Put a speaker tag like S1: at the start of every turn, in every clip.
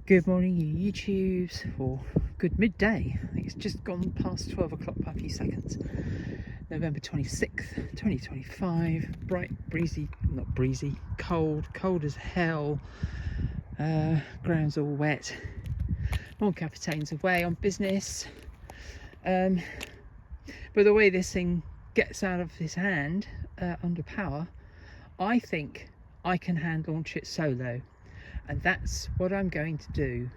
S1: Good morning, you YouTubes, or good midday. I think it's just gone past 12 o'clock by a few seconds. November 26th, 2025. Bright, breezy, not breezy, cold as hell. Ground's all wet. Mon Capitain's away on business. But the way this thing gets out of his hand under power, I think I can hand launch it solo. And that's what I'm going to do,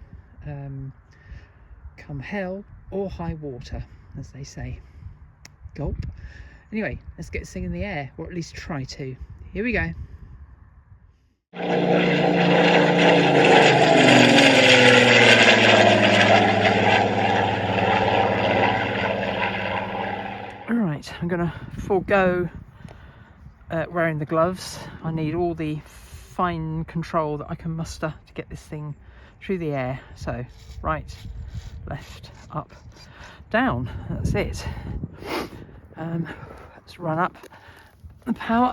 S1: come hell or high water, as they say. Gulp. Anyway, let's get this thing in the air, or at least try to. Here we go. Alright, I'm going to forego wearing the gloves. I need all the fine control that I can muster to get this thing through the air. So right, left, up, down, that's it. Let's run up the power.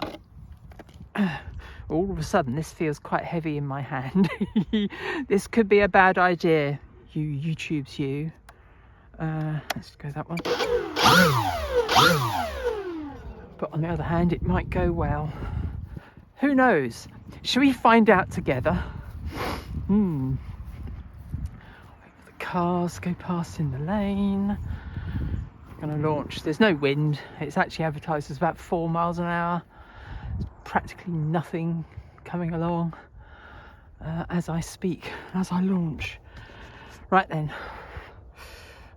S1: All of a sudden this feels quite heavy in my hand. This could be a bad idea, you YouTubes. Let's go that one. But on the other hand, it might go well. Who knows? Should we find out together? Wait for the cars go past in the lane. I'm going to launch. There's no wind. It's actually advertised as about 4 miles an hour. There's practically nothing coming along as I speak, as I launch. Right then.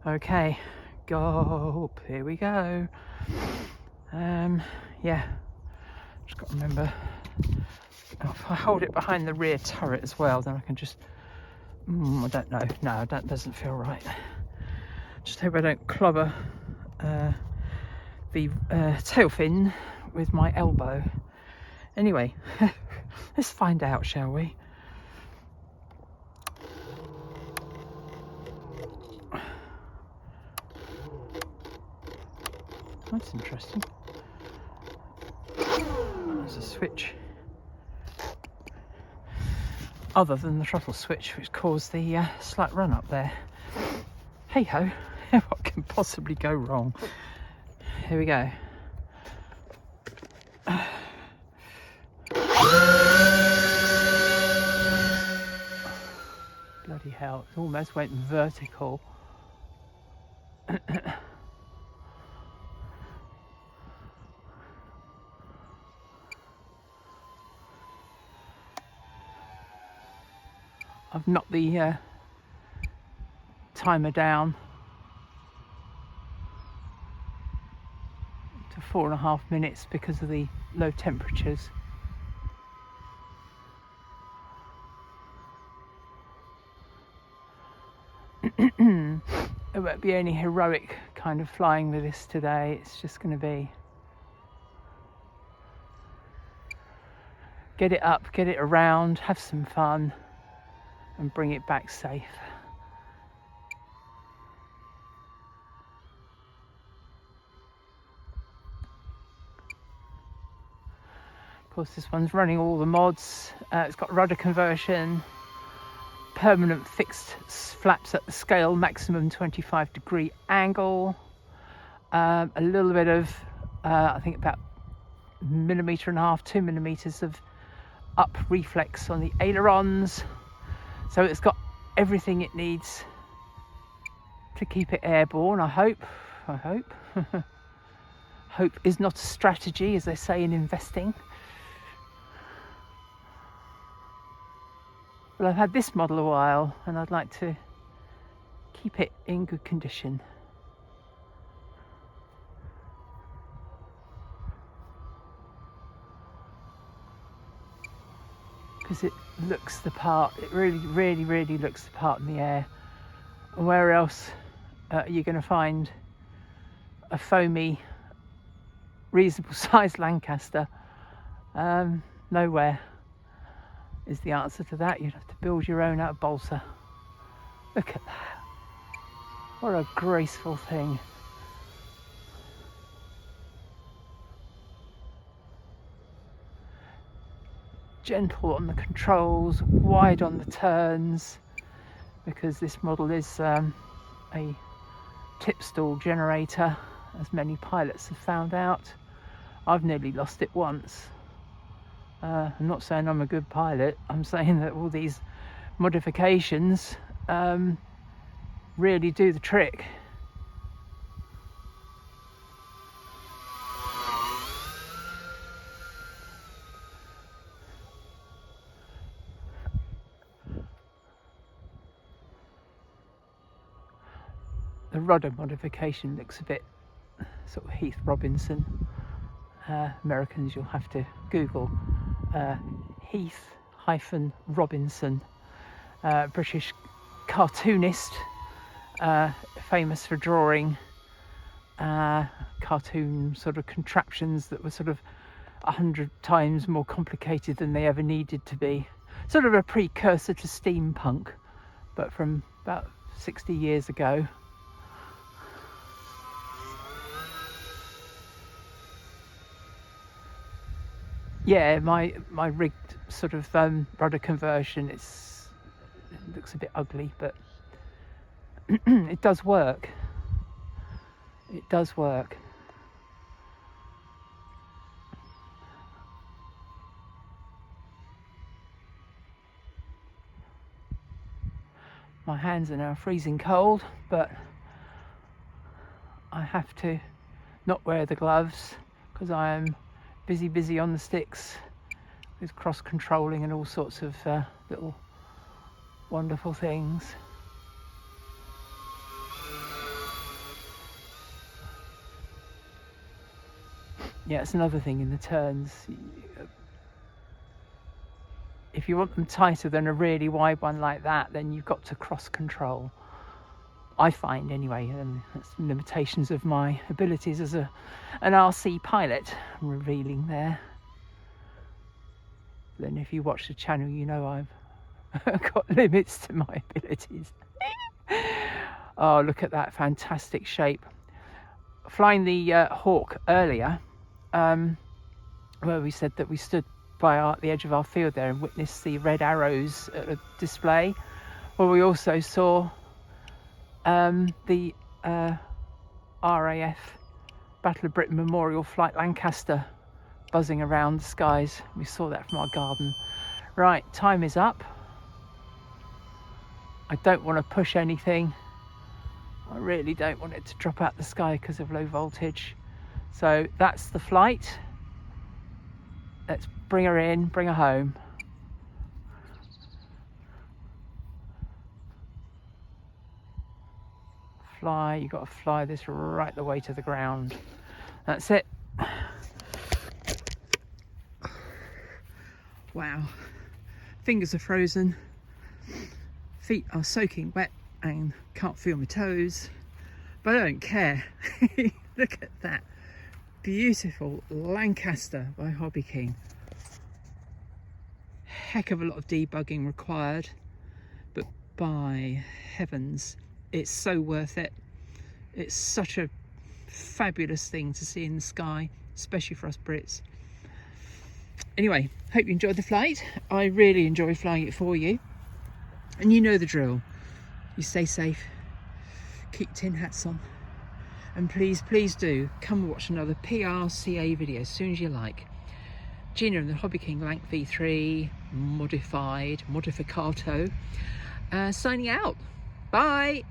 S1: Okay. Go. Here we go. Yeah. Just got to remember. If I hold it behind the rear turret as well, then I can just, I don't know, no, that doesn't feel right. Just hope I don't clobber the tail fin with my elbow. Anyway, let's find out, shall we? That's interesting. There's a switch. Other than the throttle switch, which caused the slight run up there. Hey ho, what can possibly go wrong? Here we go. Bloody hell, it almost went vertical. I've knocked the timer down to 4.5 minutes because of the low temperatures. It won't be any heroic kind of flying with this today. It's just going to be get it up, get it around, have some fun, and bring it back safe. Of course, this one's running all the mods. It's got rudder conversion, permanent fixed flaps at the scale, maximum 25-degree angle, a little bit of, I think about 1.5 millimeters, 2 millimeters of up reflex on the ailerons. So it's got everything it needs to keep it airborne, I hope. Hope is not a strategy, as they say in investing. But I've had this model a while and I'd like to keep it in good condition. Because it looks the part, it really looks the part in the air. Where else are you going to find a foamy, reasonable sized Lancaster? Nowhere is the answer to that. You'd have to build your own out of balsa. Look at that. What a graceful thing. Gentle on the controls, wide on the turns. because this model is a tip stall generator, as many pilots have found out. I've nearly lost it once. I'm not saying I'm a good pilot, I'm saying that all these modifications really do the trick. The rudder modification looks a bit sort of Heath Robinson. Americans, you'll have to Google Heath-Robinson, British cartoonist, famous for drawing cartoon sort of contraptions that were sort of 100 times more complicated than they ever needed to be. Sort of a precursor to steampunk, but from about 60 years ago. Yeah, my rigged sort of rudder conversion, it looks a bit ugly, but it does work. It does work. My hands are now freezing cold, but I have to not wear the gloves because I am busy on the sticks with cross controlling and all sorts of little wonderful things. Yeah, it's another thing in the turns. If you want them tighter than a really wide one like that, then you've got to cross control. I find anyway, and that's limitations of my abilities as an RC pilot I'm revealing there. Then if you watch the channel, you know I've got limits to my abilities. Oh, look at that fantastic shape. Flying the Hawk earlier, where we said that we stood by the edge of our field there and witnessed the red arrows at a display. Well, we also saw the RAF Battle of Britain Memorial Flight Lancaster buzzing around the skies. We saw that from our garden. Right, time is up. I don't want to push anything. I really don't want it to drop out the sky because of low voltage. So that's the flight. Let's bring her in, bring her home. Fly, you've got to fly this right the way to the ground. That's it. Wow. Fingers are frozen. Feet are soaking wet and can't feel my toes. But I don't care. Look at that. Beautiful Lancaster by Hobby King. Heck of a lot of debugging required. But by heavens, it's so worth it. It's such a fabulous thing to see in the sky, especially for us Brits. Anyway, hope you enjoyed the flight. I really enjoyed flying it for you. And you know the drill. You stay safe, keep tin hats on, and please do come watch another PRCA video as soon as you like. Gina and the Hobby King Lanc V3 modificato, signing out. Bye.